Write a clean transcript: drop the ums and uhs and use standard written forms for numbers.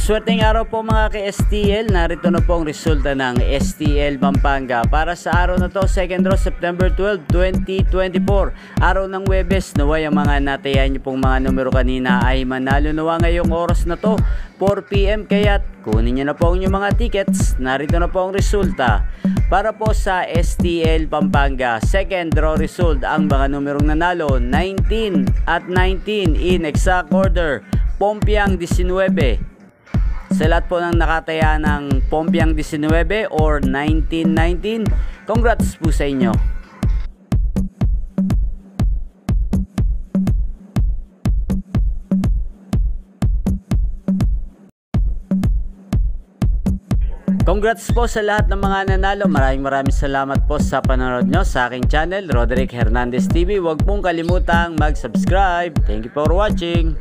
Maswerteng araw po mga ka-STL. Narito na po ang resulta ng STL Pampanga para sa araw na to, 2nd draw, September 12, 2024. Araw ng Huwebes. Naway ang mga natayan nyo pong mga numero kanina ay manalo nawa ngayong oras na to, 4 PM. Kaya't kunin nyo na po ang inyong mga tickets. Narito na po ang resulta para po sa STL Pampanga. 2nd draw result, ang mga numerong nanalo 19 at 19 in exact order. Pompiang 19. Sa lahat po ng nakataya ng Pompiang 19 or 1919, congrats po sa inyo. Congrats po sa lahat ng mga nanalo. Maraming salamat po sa panonood nyo sa aking channel, Roderick Hernandez TV. Huwag pong kalimutang mag-subscribe. Thank you for watching.